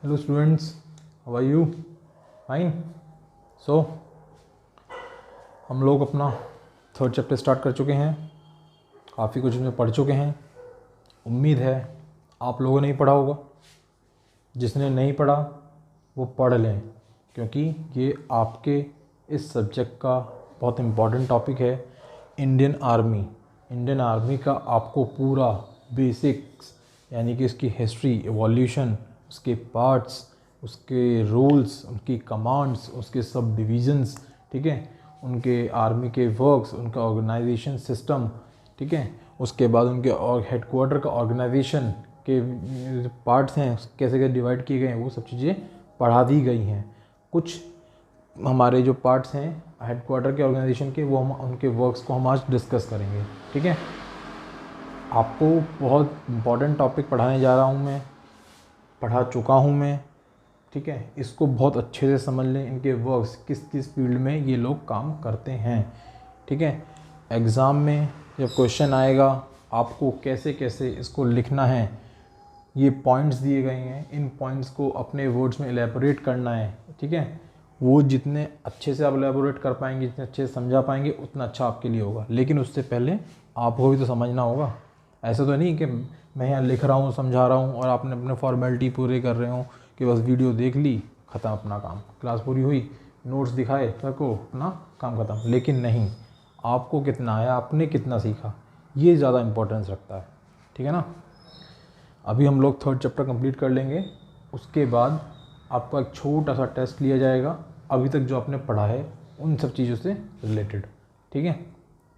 Hello students, how are you? Fine. So हम लोग अपना थर्ड चैप्टर स्टार्ट कर चुके हैं। काफ़ी कुछ इसमें पढ़ चुके हैं। उम्मीद है आप लोगों ने ही पढ़ा होगा। जिसने नहीं पढ़ा वो पढ़ लें, क्योंकि ये आपके इस सब्जेक्ट का बहुत इम्पॉर्टेंट टॉपिक है। इंडियन आर्मी का आपको पूरा बेसिक्स, यानी कि इसकी हिस्ट्री, एवोल्यूशन, उसके पार्ट्स, उसके रूल्स, उनकी कमांड्स, उसके सब डिवीज़न्स, ठीक है, उनके आर्मी के वर्क्स, उनका ऑर्गेनाइजेशन सिस्टम, ठीक है, उसके बाद उनके हेडक्वार्टर का ऑर्गेनाइजेशन के पार्ट्स हैं, कैसे कैसे डिवाइड किए गए हैं, वो सब चीज़ें पढ़ा दी गई हैं। कुछ हमारे जो पार्ट्स हैं हेडक्वार्टर के ऑर्गेनाइजेशन के, वो हम उनके वर्क्स को हम आज डिस्कस करेंगे। ठीक है, आपको बहुत इम्पॉर्टेंट टॉपिक पढ़ाने जा रहा हूँ मैं, पढ़ा चुका हूँ मैं। ठीक है, इसको बहुत अच्छे से समझ लें, इनके वर्क्स किस किस फील्ड में ये लोग काम करते हैं। ठीक है, एग्ज़ाम में जब क्वेश्चन आएगा आपको कैसे कैसे इसको लिखना है, ये पॉइंट्स दिए गए हैं, इन पॉइंट्स को अपने वर्ड्स में एलेबोरेट करना है। ठीक है, वो जितने अच्छे से आप एलेबोरेट कर पाएंगे, जितने अच्छे से समझा पाएंगे, उतना अच्छा आपके लिए होगा। लेकिन उससे पहले आपको भी तो समझना होगा। ऐसा तो नहीं कि मैं यहाँ लिख रहा हूँ, समझा रहा हूँ और आपने अपने फॉर्मेलिटी पूरे कर रहे हो कि बस वीडियो देख ली, ख़त्म अपना काम, क्लास पूरी हुई, नोट्स दिखाए सबको, अपना काम ख़त्म। लेकिन नहीं, आपको कितना आया, आपने कितना सीखा, ये ज़्यादा इम्पोर्टेंस रखता है। ठीक है ना। अभी हम लोग थर्ड चैप्टर कंप्लीट कर लेंगे, उसके बाद आपका एक छोटा सा टेस्ट लिया जाएगा अभी तक जो आपने पढ़ा है उन सब चीज़ों से रिलेटेड। ठीक है,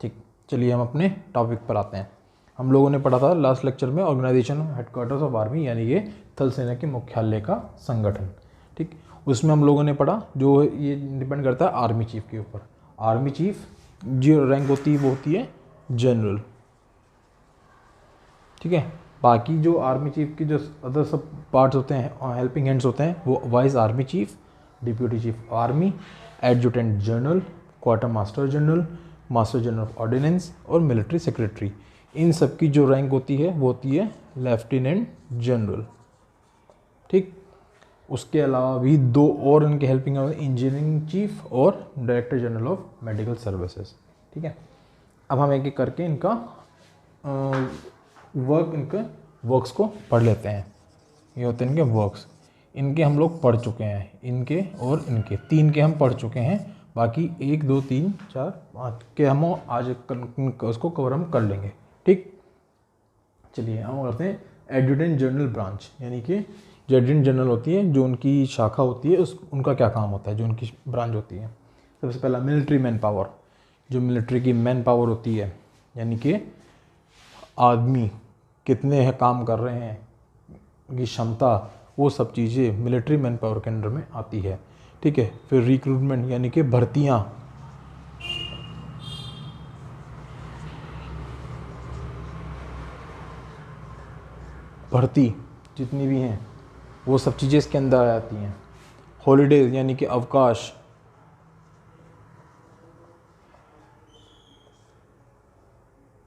ठीक, चलिए हम अपने टॉपिक पर आते हैं। हम लोगों ने पढ़ा था लास्ट लेक्चर में ऑर्गेनाइजेशन हेडक्वार्टर्स ऑफ आर्मी, यानी ये थल सेना के मुख्यालय का संगठन। ठीक, उसमें हम लोगों ने पढ़ा जो ये डिपेंड करता है आर्मी चीफ के ऊपर। आर्मी चीफ जो रैंक होती है वो होती है जनरल। ठीक है, बाकी जो आर्मी चीफ की जो अदर सब पार्ट्स होते हैं, हेल्पिंग हैंड्स होते हैं, वो vice army chief, deputy chief army, adjutant general, quarter master general, master general of ordnance और मिलिट्री सेक्रेटरी, इन सब की जो रैंक होती है वो होती है लेफ्टिनेंट जनरल। ठीक, उसके अलावा भी दो और इनके हेल्पिंग है, इंजीनियरिंग चीफ और director general of medical services. ठीक है, अब हम एक एक करके इनका इनके वर्क्स को पढ़ लेते हैं। ये होते हैं इनके वर्क्स, इनके हम लोग पढ़ चुके हैं, इनके और इनके तीन के हम पढ़ चुके हैं। बाकी 1 2 3 4 5 के हम आज उसको कवर हम कर लेंगे। ठीक, चलिए हम करते हैं एडजुटेंट जनरल ब्रांच, यानी कि जो एडजुटेंट जनरल होती है, जो उनकी शाखा होती है, उनका क्या काम होता है, जो उनकी ब्रांच होती है। सबसे पहला मिलिट्री मैन पावर, जो मिलिट्री की मैन पावर होती है, यानी कि आदमी कितने हैं काम कर रहे हैं, उनकी क्षमता, वो सब चीज़ें मिलिट्री मैन पावर के अंडर में आती है। ठीक है, फिर रिक्रूटमेंट, यानी कि भर्तियाँ, भर्ती जितनी भी हैं वो सब चीज़ें इसके अंदर आ जाती हैं। हॉलीडेज, यानी कि अवकाश,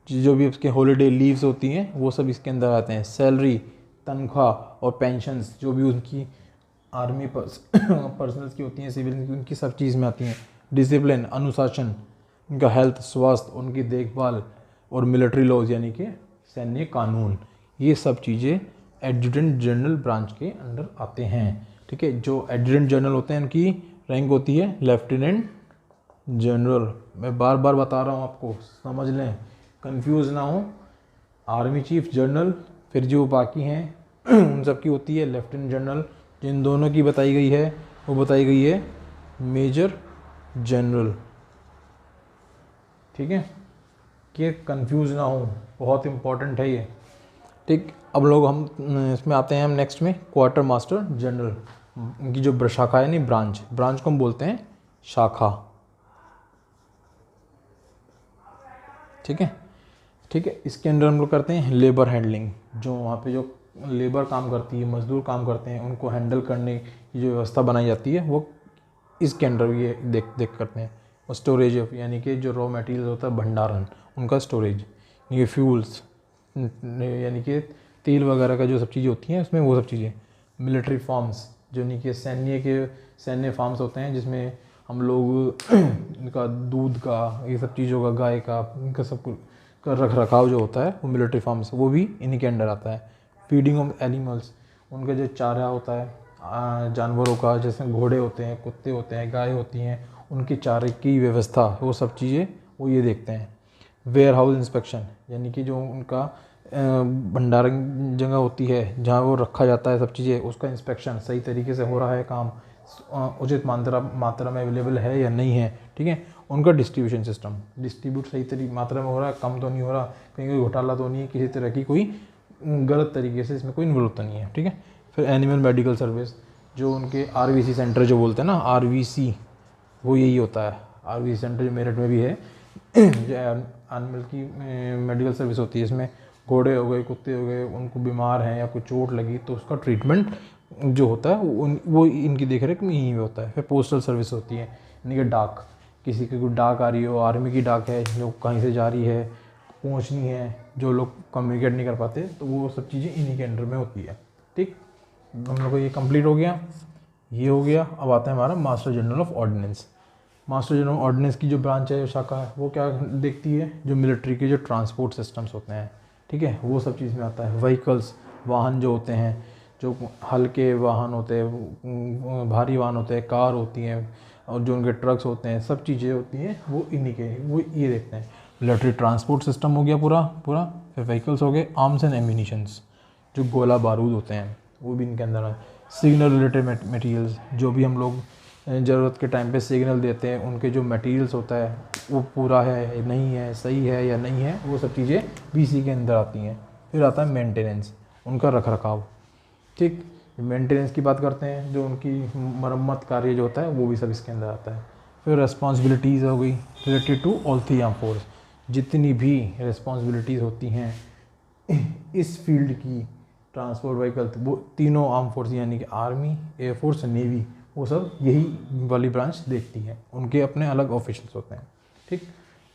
जो भी उसके हॉलीडे लीव्स होती हैं वो सब इसके अंदर आते हैं। सैलरी, तनख्वाह और पेंशन्स, जो भी उनकी आर्मी पर्सनल्स की होती हैं, सिविलियन की, उनकी सब चीज़ में आती हैं। डिसिप्लिन, अनुशासन, उनका हेल्थ, स्वास्थ्य, उनकी देखभाल और मिलिट्री लॉज, यानी कि सैन्य कानून, ये सब चीज़ें एडजुटेंट जनरल ब्रांच के अंडर आते हैं। ठीक है, जो एडजुटेंट जनरल होते हैं उनकी रैंक होती है लेफ्टिनेंट जनरल। मैं बार बार बता रहा हूँ आपको, समझ लें, कंफ्यूज ना हो। आर्मी चीफ जनरल, फिर जो बाकी हैं उन सब की होती है लेफ्टिनेंट जनरल। जिन दोनों की बताई गई है वो बताई गई है मेजर जनरल। ठीक है, कि कंफ्यूज ना हो, बहुत इंपॉर्टेंट है ये। ठीक, अब लोग हम इसमें आते हैं, हम नेक्स्ट में क्वार्टर मास्टर जनरल, उनकी जो शाखा है, नहीं ब्रांच को हम बोलते हैं शाखा। ठीक है, ठीक है, इसके अंदर हम लोग करते हैं लेबर हैंडलिंग, जो वहाँ पे जो लेबर काम करती है, मजदूर काम करते हैं, उनको हैंडल करने की जो व्यवस्था बनाई जाती है वो इसके अंडर ये देख करते हैं। और स्टोरेज, यानी कि जो रॉ मटेरियल होता है, भंडारण, उनका स्टोरेज, ये फ्यूल्स, यानी कि तेल वगैरह का जो सब चीज़ें होती हैं उसमें, वो सब चीज़ें, मिलिट्री फार्म्स, जो नहीं कि सैन्य फार्म्स होते हैं जिसमें हम लोग इनका दूध का, ये सब चीज़ों का, गाय का, इनका सब का रख रखाव जो होता है वो मिलिट्री फार्म्स, वो भी इन्हीं के अंडर आता है। फीडिंग ऑफ एनिमल्स, उनका जो चारा होता है जानवरों का, जैसे घोड़े होते हैं, कुत्ते होते हैं, गाय होती हैं, उनके चारे की व्यवस्था, वो सब चीज़ें वो ये देखते हैं। वेयर हाउस इंस्पेक्शन, यानी कि जो उनका भंडारण जगह होती है जहाँ वो रखा जाता है सब चीज़ें, उसका इंस्पेक्शन सही तरीके से हो रहा है, काम उचित मात्रा में अवेलेबल है या नहीं है, ठीक है। उनका डिस्ट्रीब्यूशन सिस्टम, डिस्ट्रीब्यूट सही मात्रा में हो रहा है, कम तो नहीं हो रहा, कहीं कोई घोटाला तो नहीं है, किसी तरह की कोई गलत तरीके से इसमें कोई इन्वॉल्व तो नहीं है, ठीक है। फिर एनिमल मेडिकल सर्विस, जो उनके RVC सेंटर जो बोलते हैं ना, RVC, वो यही होता है। RVC सेंटर जो मेरठ में भी है, जो एनिमल की मेडिकल सर्विस होती है, इसमें घोड़े हो गए, कुत्ते हो गए, उनको बीमार हैं या कोई चोट लगी तो उसका ट्रीटमेंट जो होता है वो इनकी देख रेख में यहीं होता है। फिर पोस्टल सर्विस होती है, यानी कि डाक, किसी की कोई डाक आ रही हो, आर्मी की डाक है जो कहीं से जा रही है, पहुंचनी है, जो लोग कम्युनिकेट नहीं कर पाते, तो वो सब चीज़ें इन्हीं के अंडर में होती है, ठीक। हम लोग को ये कंप्लीट हो गया, ये हो गया। अब आता है हमारा master general of ordnance. Master general of ordnance की जो ब्रांच है, शाखा है, वो क्या देखती है, जो मिलिट्री के जो ट्रांसपोर्ट सिस्टम्स होते हैं, ठीक है, वो सब चीज़ में आता है। व्हीकल्स, वाहन जो होते हैं, जो हल्के वाहन होते हैं, भारी वाहन होते हैं, कार होती हैं, और जो उनके ट्रक्स होते हैं, सब चीज़ें होती हैं वो इन्हीं के, वो ये देखते हैं। मिलिट्री ट्रांसपोर्ट सिस्टम हो गया पूरा। फिर व्हीकल्स हो गए। आर्म्स एंड एम्यूनिशंस, जो गोला बारूद होते हैं, वो भी इनके अंदर है। सिग्नल रिलेटेड मटेरियल्स, जो भी हम लोग ज़रूरत के टाइम पे सिग्नल देते हैं, उनके जो मटेरियल्स होता है वो पूरा है नहीं है, सही है या नहीं है, वो सब चीज़ें BC के अंदर आती हैं। फिर आता है मेंटेनेंस, उनका रख रखाव, ठीक। मेंटेनेंस की बात करते हैं, जो उनकी मरम्मत कार्य जो होता है वो भी सब इसके अंदर आता है। फिर रिस्पॉन्सिबिलिटीज़ हो गई related to all 3 arm force, जितनी भी रिस्पॉन्सिबिलिटीज़ होती हैं इस फील्ड की, ट्रांसपोर्ट व्हीकल, वो तीनों आर्म फोर्स यानी कि आर्मी, एयरफोर्स, नेवी, वो सब यही वाली ब्रांच देखती है। उनके अपने अलग ऑफिशियल्स होते हैं, ठीक।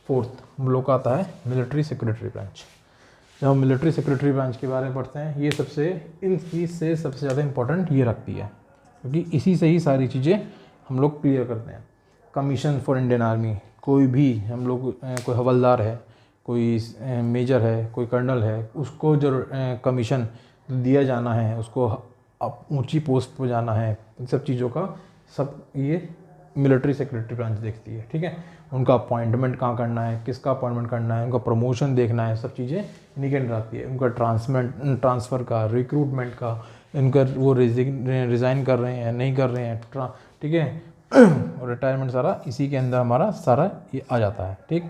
फोर्थ हम लोग का आता है मिलिट्री सेक्रेटरी ब्रांच। जब हम मिलिट्री सेक्रेटरी ब्रांच के बारे में पढ़ते हैं, ये इनकी से सबसे ज़्यादा इंपॉर्टेंट ये रखती है, क्योंकि इसी से ही सारी चीज़ें हम लोग क्लियर करते हैं। कमीशन फॉर इंडियन आर्मी, कोई भी हम लोग कोई हवलदार है, कोई मेजर है, कोई कर्नल है, उसको जो कमीशन दिया जाना है, उसको ऊंची पोस्ट पर जाना है, इन सब चीज़ों का सब ये मिलिट्री सेक्रेटरी ब्रांच देखती है, ठीक है। उनका अपॉइंटमेंट कहाँ करना है, किसका अपॉइंटमेंट करना है, उनका प्रमोशन देखना है, सब चीज़ें इन्हीं के अंदर आती है। उनका ट्रांसफ़र का, रिक्रूटमेंट का, इनका वो रिज़ाइन कर रहे हैं नहीं कर रहे हैं, ठीक है, और रिटायरमेंट सारा इसी के अंदर हमारा सारा ये आ जाता है, ठीक।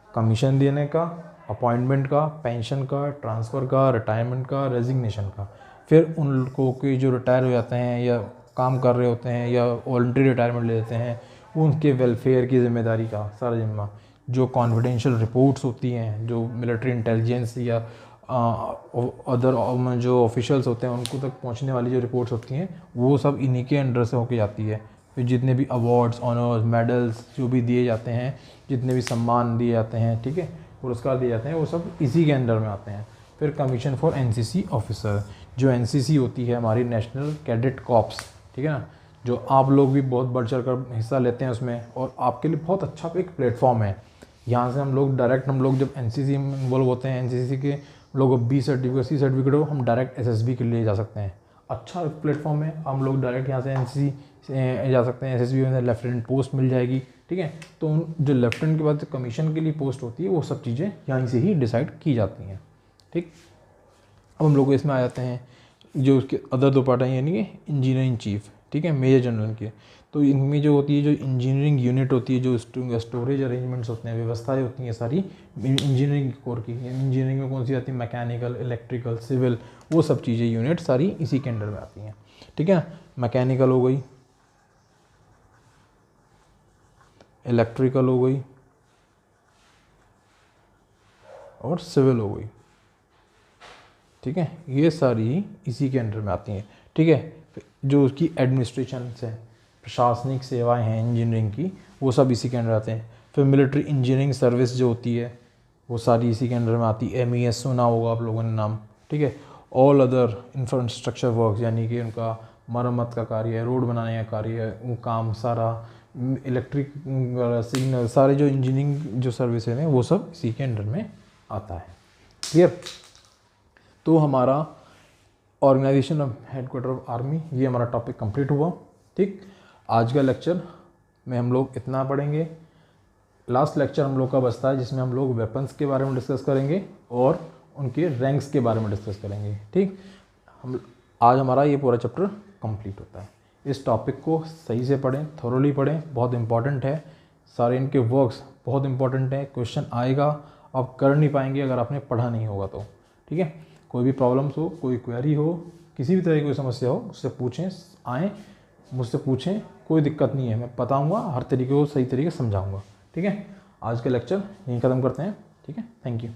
कमीशन देने का, अपॉइंटमेंट का, पेंशन का, ट्रांसफ़र का, रिटायरमेंट का, रेजिग्नेशन का। फिर उन लोगों के जो रिटायर हो जाते हैं या काम कर रहे होते हैं या वॉलंटरी रिटायरमेंट ले लेते हैं, उनके वेलफेयर की जिम्मेदारी का सारा जिम्मा। जो कॉन्फिडेंशियल रिपोर्ट्स होती हैं, जो मिलिट्री इंटेलिजेंस या अदर जो ऑफिशियल्स होते हैं उनको तक पहुंचने वाली जो रिपोर्ट्स होती हैं, वो सब इन्हीं के अंडर से होके जाती है। फिर जितने भी अवार्ड्स, ऑनर्स, मेडल्स जो भी दिए जाते हैं, जितने भी सम्मान दिए जाते हैं, ठीक है, पुरस्कार दिए जाते हैं, वो सब इसी के अंडर में आते हैं। फिर कमीशन फॉर NCC ऑफिसर, जो NCC होती है हमारी नेशनल कैडेट कॉर्प्स, ठीक है ना, जो आप लोग भी बहुत बढ़ चढ़ कर हिस्सा लेते हैं उसमें, और आपके लिए बहुत अच्छा एक प्लेटफॉर्म है। यहाँ से हम लोग डायरेक्ट, हम लोग जब NCC में इन्वॉल्व होते हैं, NCC के लोग B सर्टिफिकेट, C सर्टिफिकेट हो, हम डायरेक्ट SSB के लिए जा सकते हैं। अच्छा प्लेटफॉर्म है, हम लोग डायरेक्ट यहाँ से NCC से जा सकते हैं। SSB में लेफ्टिनेंट पोस्ट मिल जाएगी, ठीक है। तो जो लेफ्टिनेंट के बाद कमीशन के लिए पोस्ट होती है, वो सब चीज़ें यहीं से ही डिसाइड की जाती हैं, ठीक। अब हम लोग इसमें आ जाते हैं जो उसके अदर 2 पार्ट हैं, यानी कि इंजीनियरिंग चीफ, ठीक है, मेजर जनरल के। तो इनमें जो होती है, जो इंजीनियरिंग यूनिट होती है, जो स्टोरेज अरेंजमेंट्स होते हैं, व्यवस्थाएं होती हैं सारी इंजीनियरिंग कोर की। इंजीनियरिंग में कौन सी आती है, मैकेनिकल, इलेक्ट्रिकल, सिविल, वो सब चीज़ें यूनिट सारी इसी के अंडर में आती हैं, ठीक है। मैकेनिकल हो गई, इलेक्ट्रिकल हो गई और सिविल हो गई, ठीक है, ये सारी इसी के अंडर में आती हैं, ठीक है। जो उसकी एडमिनिस्ट्रेशन है, प्रशासनिक सेवाएं हैं इंजीनियरिंग की, वो सब इसी के अंडर आते हैं। फिर मिलिट्री इंजीनियरिंग सर्विस जो होती है, वो सारी इसी के अंडर में आती है। MES सुना होगा आप लोगों ने नाम, ठीक है। ऑल अदर इंफ्रास्ट्रक्चर वर्क, यानी कि उनका मरम्मत का कार्य है, रोड बनाने का कार्य है, वो काम सारा, इलेक्ट्रिक सिग्नल, सारे जो इंजीनियरिंग जो सर्विसेज हैं वो सब इसी के अंडर में आता है। क्लियर? तो हमारा organisation of headquarter of army, ये हमारा टॉपिक कंप्लीट हुआ। ठीक, आज का लेक्चर में हम लोग इतना पढ़ेंगे। लास्ट लेक्चर हम लोग का बचता है जिसमें हम लोग वेपन्स के बारे में डिस्कस करेंगे और उनके रैंक्स के बारे में डिस्कस करेंगे। ठीक, हम आज हमारा ये पूरा चैप्टर कंप्लीट होता है। इस टॉपिक को सही से पढ़ें, थोरोली पढ़ें, बहुत इंपॉर्टेंट है। सारे इनके वर्क्स बहुत इंपॉर्टेंट है, क्वेश्चन आएगा, आप कर नहीं पाएंगे अगर आपने पढ़ा नहीं होगा तो। ठीक है, कोई भी प्रॉब्लम्स हो, कोई क्वेरी हो, किसी भी तरह की कोई समस्या हो, उससे पूछें, आएँ मुझसे पूछें, कोई दिक्कत नहीं है, मैं बताऊँगा, हर तरीके को सही तरीके से समझाऊँगा। ठीक है, आज का लेक्चर यहीं ख़त्म करते हैं। ठीक है, थैंक यू।